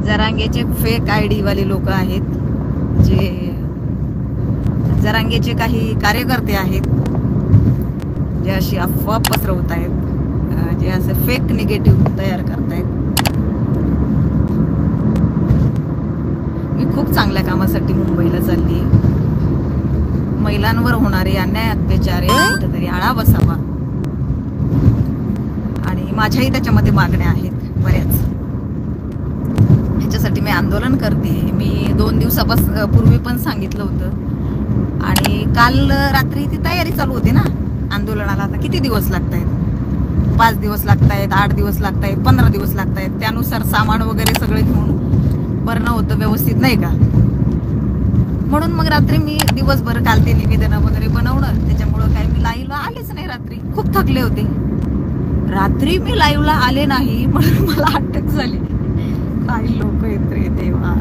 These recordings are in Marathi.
जरांगेचे फेक आयडी वाले लोक आहेत, जे जरांगेचे काही कार्यकर्ते आहेत, जे अशी अफवा पसरवत आहेत, जे असं फेक निगेटिव्ह तयार करतायत. मी खूप चांगल्या कामासाठी मुंबईला चालली. महिलांवर होणारे अन्याय अत्याचार याला कुठेतरी आळा बसावा, आणि माझ्याही त्याच्यामध्ये मागण्या आहेत बऱ्याच. ह्याच्यासाठी मी आंदोलन करते. मी 2 दिवसापूर्वी पण सांगितलं होतं, आणि काल रात्री ती तयारी चालू होती ना आंदोलनाला. आता किती दिवस लागतायत? 5 दिवस लागतायत, 8 दिवस लागतायत, 15 दिवस लागतायत. त्यानुसार सामान वगैरे सगळं घेऊन भरणं होतं व्यवस्थित, नाही का? म्हणून मग रात्री मी दिवसभर काल ते निवेदन वगैरे बनवणं, त्याच्यामुळं काही मी लाईव्हला आलेच नाही. रात्री खूप थकले होते. रात्री मी लाईव्हला आले नाही म्हणून मला अटक झाली. काही लोक येत रे देवा.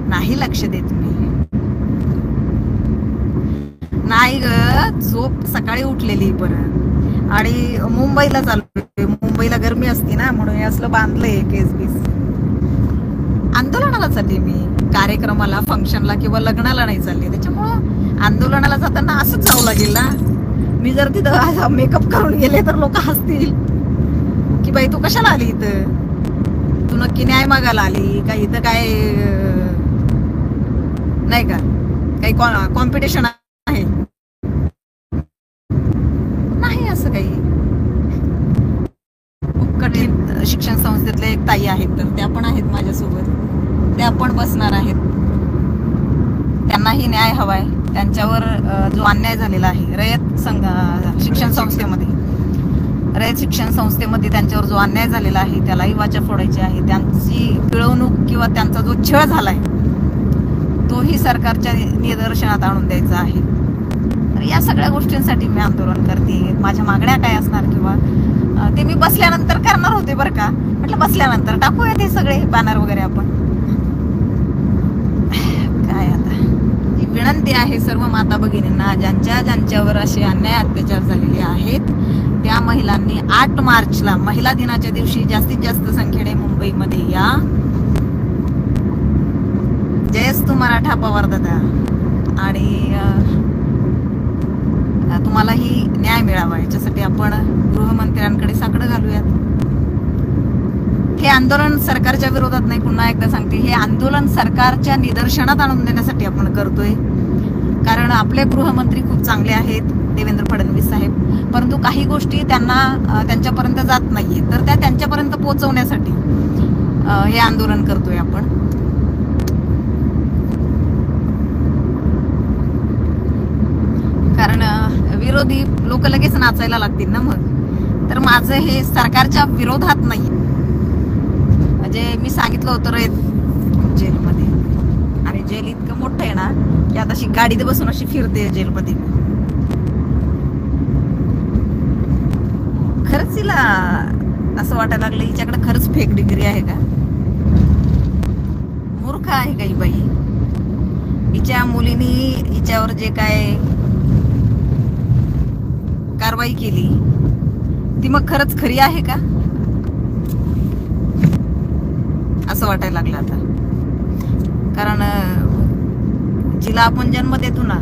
नाही लक्ष देत मी. नाही ग, झोप सकाळी उठलेली परत, आणि मुंबईला चाललोय. मुंबईला गरमी असते ना, म्हणून असलं बांधलंय केस बीस. आंदोलनाला चालली मी, कार्यक्रमाला, फंक्शनला किंवा लग्नाला नाही चालले. त्याच्यामुळं आंदोलनाला जाताना असंच जावं लागेल ना. मी जर तिथं मेकअप करून गेले तर लोक हसतील की बाई तू कशाला आली इथं, तू नक्की न्याय मागायला आली का, इथं काय नाही का, काही कॉम्पिटिशन आहे? नाही असं काही. कठीण शिक्षण संस्थेतले एक ताई आहेत, तर त्या पण आहेत माझ्यासोबत. त्या पण बसणार आहेत. त्यांनाही न्याय हवाय. त्यांच्यावर जो अन्याय झालेला आहे रयत शिक्षण संस्थेमध्ये त्यांच्यावर जो अन्याय झालेला आहे, त्यालाही वाचा फोडायची आहे. त्यांची पिळवणूक किंवा त्यांचा जो छळ झालाय तोही सरकारच्या निदर्शनात आणून द्यायचा आहे. तर या सगळ्या गोष्टींसाठी मी आंदोलन करते. माझ्या मागण्या काय असणार किंवा ते मी बसल्यानंतर करणार होते बरं का. म्हटलं बसल्यानंतर टाकूया ते सगळे बॅनर वगैरे आपण. काय आता विनंती आहे सर्व माता भगिनींना, ज्यांच्यावर असे अन्याय अत्याचार झालेले आहेत, त्या महिलांनी 8 मार्चला महिला दिनाच्या दिवशी जास्तीत जास्त संख्येने मुंबईमध्ये या. जयस्तु मराठा पवार दादा. आणि तुम्हालाही न्याय मिळावा याच्यासाठी आपण गृहमंत्र्यांकडे साकडं घालूयात. हे आंदोलन सरकारच्या विरोधात नाही, पुन्हा एकदा सांगते, हे आंदोलन सरकारच्या निदर्शनात आणून देण्यासाठी आपण करतोय. कारण आपले गृहमंत्री खूप चांगले आहेत, देवेंद्र फडणवीस साहेब, परंतु काही गोष्टी त्यांच्यापर्यंत जात नाहीये, तर त्या त्यांच्यापर्यंत पोहोचवण्यासाठी हे आंदोलन करतोय आपण. कारण विरोधी लोक लगेच नाचायला लागतील ना मग. तर माझं हे सरकारच्या विरोधात नाही. म्हणजे मी सांगितलं होतं रे जेलमध्ये, आणि जेल इतकं मोठं आहे ना की आता अशी गाडीत बसून अशी फिरते जेलमध्ये. खरंच हिला असं वाटायला लागलं हिच्याकडे खरंच फेक डिग्री आहे का? मूर्ख आहे का ही बाई? हिच्या मुलीनी हिच्यावर जे काय कारवाई केली ती मग खरंच खरी आहे का, असं वाटायला लागलं आता. कारण जिला आपण जन्म देतो ना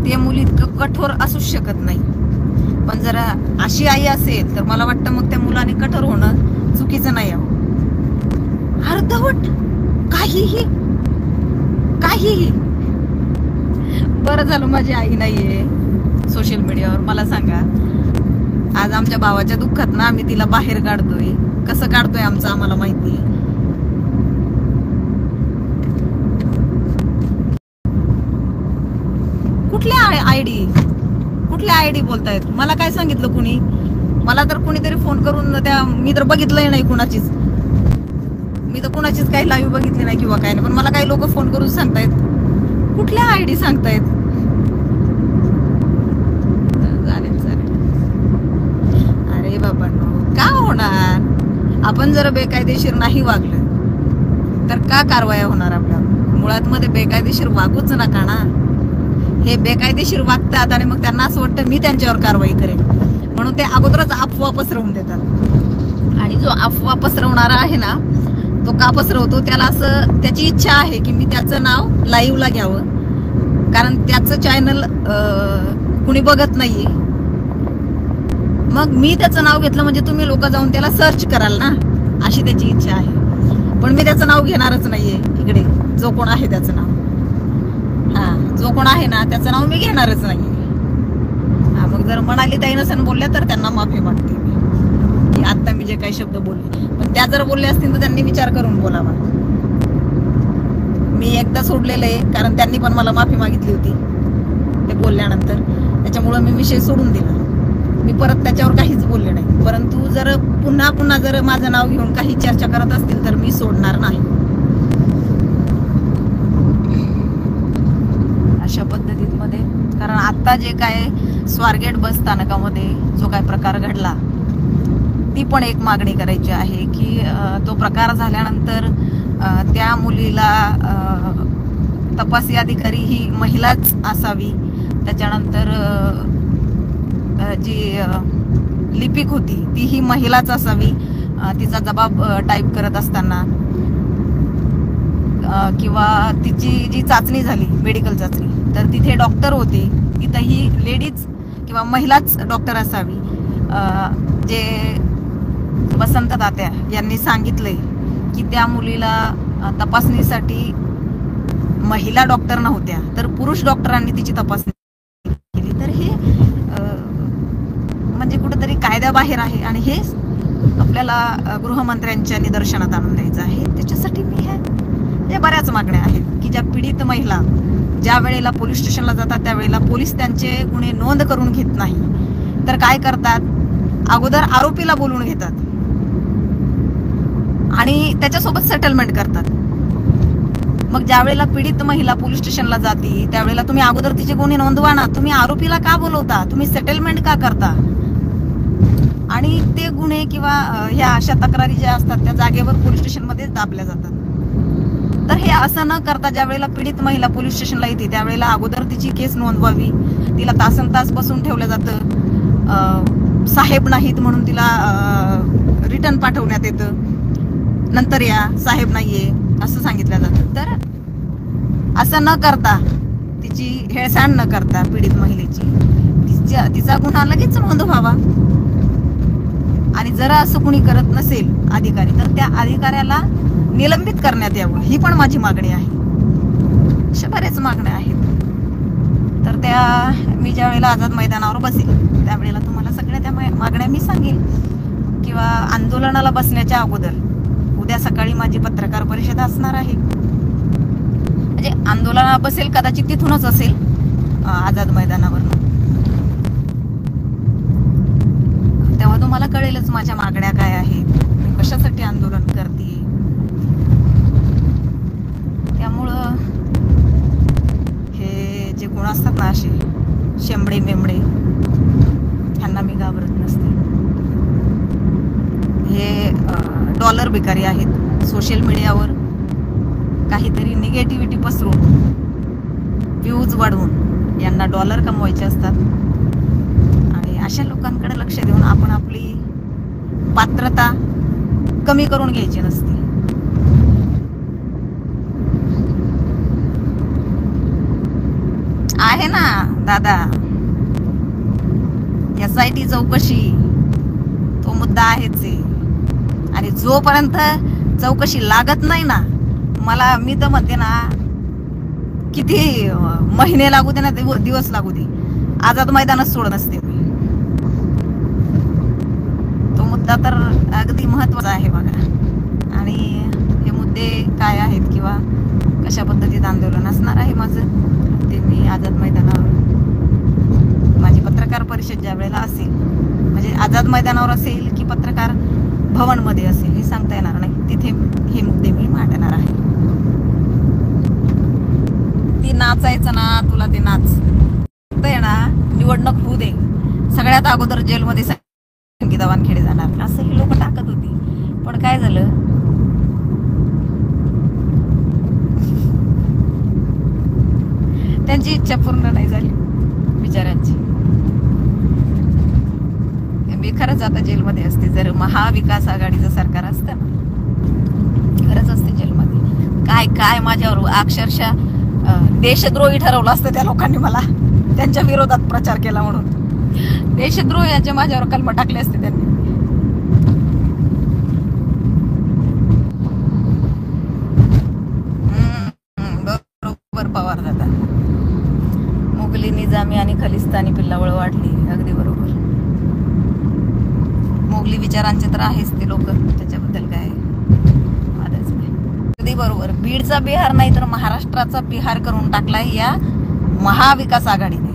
ते मुली इतकं कठोर असूच शकत नाही. पण जर अशी आई असेल तर मला वाटतं मग त्या मुलाने कठोर होणं चुकीचं नाही. अर्धवट काहीही. बरं झालं माझी आई नाहीये सोशल मीडियावर. मला सांगा, आज आमच्या भावाच्या दुःखात ना आम्ही तिला बाहेर काढतोय. कसं काढतोय आमचं आम्हाला माहिती. कुठल्या आयडी बोलतायत? मला काय सांगितलं कुणी? मला तर कुणीतरी फोन करून मी तर बघितलंय नाही कुणाचीच. मी तर कुणाचीच काही लाईव्ह बघितली नाही किंवा काय नाही. पण मला काही लोक फोन करून सांगतायत. कुठल्या आयडी सांगतायत? अरे बाबांनो, का होणार? आपण जर बेकायदेशीर नाही वागलं तर का कारवाया होणार आपल्यावर? मुळात मध्ये बेकायदेशीर वागूच नका ना. हे बेकायदेशीर वागतात आणि मग त्यांना असं वाटतं मी त्यांच्यावर कारवाई करेन, म्हणून म्हणून ते अगोदरच अफवा पसरवून देतात. आणि जो अफवा पसरवणारा आहे ना, तो का पसरवतो, त्याला असं त्याची इच्छा आहे की मी त्याचं नाव लाईव्हला घ्यावं, कारण त्याचं चॅनल कुणी बघत नाहीये. मग मी त्याचं नाव घेतलं म्हणजे तुम्ही लोक जाऊन त्याला सर्च कराल ना, अशी त्याची इच्छा आहे. पण मी त्याचं नाव घेणारच नाहीये. इकडे जो कोण आहे त्याचं नाव, जो कोण आहे ना त्याचं नाव मी घेणारच नाहीये. मग जर म्हणाली ताई नसेल बोलल्या तर त्यांना माफी मागते मी, की आता मी जे काही शब्द बोलले, पण त्या जर बोलले असतील तर त्यांनी विचार करून बोलावा. मी एकदा सोडलेलं आहे, कारण त्यांनी पण मला माफी मागितली होती ते बोलल्यानंतर, त्याच्यामुळं मी विषय सोडून दिला. मी परत त्याच्यावर काहीच बोलले नाही. परंतु जर पुन्हा पुन्हा जर माझं नाव घेऊन काही चर्चा करत असतील तर मी सोडणार नाही. अशा पद्धतीमध्ये, कारण आता जे काय स्वारगेट बस स्थानकामध्ये जो काय प्रकार घडला, ती पण एक मागणी करायची आहे की तो प्रकार झाल्यानंतर त्या मुलीला तपासी अधिकारी ही महिलाच असावी. त्याच्यानंतर जी लिपिक होती ती ही महिलाच असावी. तिचा जबाब टाईप करत असताना किंवा तिची जी चाचणी झाली, मेडिकल चाचणी, तर तिथे डॉक्टर होते, तिथं ही लेडीज किंवा महिलाच डॉक्टर असावी. जे वसंत तात्या यांनी सांगितलंय की त्या मुलीला तपासणीसाठी महिला डॉक्टर नव्हत्या तर पुरुष डॉक्टरांनी तिची तपासणी केली, तर हे म्हणजे कुठेतरी कायद्याबाहेर आहे. आणि हे आपल्याला गृहमंत्र्यांच्या निदर्शनात आणून द्यायचं आहे. त्याच्यासाठी मी हे बऱ्याच मागण्या आहेत की ज्या पीडित महिला ज्या वेळेला पोलीस स्टेशनला जातात त्यावेळेला पोलीस त्यांचे गुन्हे नोंद करून घेत नाही, तर काय करतात, अगोदर आरोपीला बोलून घेतात आणि त्याच्यासोबत सेटलमेंट करतात. मग ज्या वेळेला पीडित महिला पोलीस स्टेशनला जाते त्यावेळेला तुम्ही अगोदर तिचे गुन्हे नोंदवा ना. तुम्ही आरोपीला का बोलवता, तुम्ही सेटलमेंट का करता? आणि ते गुन्हे किंवा ह्या अशा तक्रारी ज्या असतात त्या जागेवर पोलीस स्टेशनमध्ये दाबल्या जातात. तर हे असं न करता ज्या वेळेला पीडित महिला पोलीस स्टेशनला येते त्यावेळेला अगोदर तिची केस नोंदवावी, तिला तासनतास बसून ठेवलं जातं, साहेब नाहीत म्हणून तिला रिटर्न पाठवण्यात येतं, नंतर या साहेब नाहीये असं सांगितलं जातं. तर असं न करता, तिची हेळसांड न करता पीडित महिलेची तिचा गुन्हा लगेच नोंद व्हावा. आणि जर असं कुणी करत नसेल अधिकारी तर त्या अधिकाऱ्याला निलंबित करण्यात यावं, ही पण माझी मागणी आहे. अशा बऱ्याच मागण्या आहेत. तर त्या मी ज्या वेळेला आझाद मैदानावर बसेल त्यावेळेला तुम्हाला सगळ्या त्या मागण्या मी सांगेल. किंवा आंदोलनाला बसण्याच्या अगोदर उद्या सकाळी माझी पत्रकार परिषद असणार आहे. म्हणजे आंदोलनाला बसेल कदाचित तिथूनच असेल, आझाद मैदानावर. तेव्हा तुम्हाला कळेलच माझ्या मागण्या काय आहेत, मी कशासाठी आंदोलन करते. त्यामुळं हे जे गुण असतात ना असे शेंबडे मेंबडे, ह्यांना मी घाबरत नसते. हे डॉलर भिकारी आहेत. सोशल मीडियावर काहीतरी निगेटिव्हिटी पसरून व्ह्यूज वाढवून यांना डॉलर कमवायचे असतात. आणि अशा लोकांकडे लक्ष देऊन आपण आपली पात्रता कमी करून घ्यायची नसते. आहे ना दादा, SIT चौकशी तो मुद्दा आहेच आहे. आणि जोपर्यंत चौकशी लागत नाही ना, मी तर म्हणते ना, किती महिने लागू दे ना, दिवस लागू दे, आझाद मैदानच सोड नसते. तो मुद्दा तर अगदी महत्वाचा आहे बघा. आणि हे मुद्दे काय आहेत किंवा कशा पद्धतीत आंदोलन असणार आहे माझं, ते मी आझाद मैदानावर माझी पत्रकार परिषद ज्या वेळेला असेल, म्हणजे आझाद मैदानावर असेल की पत्रकार भवनमध्ये असेल हे सांगता येणार नाही, तिथे हे मुद्दे मी मांडणार आहे. ती नाचायचं ना, तुला ते नाच आहे ना, निवडणूक होऊ दे, सगळ्यात अगोदर जेलमध्ये संगीता वानखेडे जाणार असं ही लोक टाकत होती. पण काय झालं, त्यांची इच्छा पूर्ण नाही झाली बिचाऱ्यांची. मी खरंच आता जेलमध्ये असते जर महाविकास आघाडीचं सरकार असतं ना, खरंच असते जेलमध्ये. काय काय माझ्यावर अक्षरशः देशद्रोही ठरवलं असतं त्या लोकांनी मला, त्यांच्या विरोधात प्रचार केला म्हणून. देशद्रोहाचे माझ्यावर कलम टाकले असते त्यांनी. बरोबर पवार दादा. मुघली, निजामी आणि खलिस्तानी पिल्लावळ वाढली. अगदी बरोबर. मुघली विचारांचे तर आहेच ते लोक, त्याच्याबद्दल काय वादच नाही. अगदी बरोबर. बीडचा बिहार नाही तर महाराष्ट्राचा बिहार करून टाकलाय या महाविकास आघाडीने.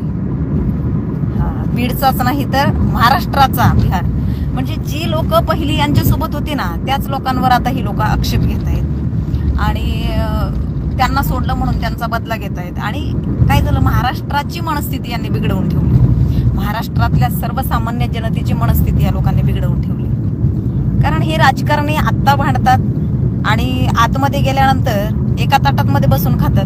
बीडचाच नाही तर महाराष्ट्राचा बिहार. म्हणजे जी लोक पहिली यांच्यासोबत होती ना, त्याच लोकांवर आता ही लोक आक्षेप घेत आहेत आणि त्यांना सोडलं म्हणून त्यांचा बदला घेत आहेत. आणि काय झालं, महाराष्ट्राची मनस्थिती यांनी बिघडवून ठेवली. महाराष्ट्रातल्या सर्वसामान्य जनतेची मनस्थिती या लोकांनी बिघडवून ठेवली. कारण हे राजकारणी आत्ता भांडतात आणि आतमध्ये गेल्यानंतर एका ताटात मध्ये बसून खातात.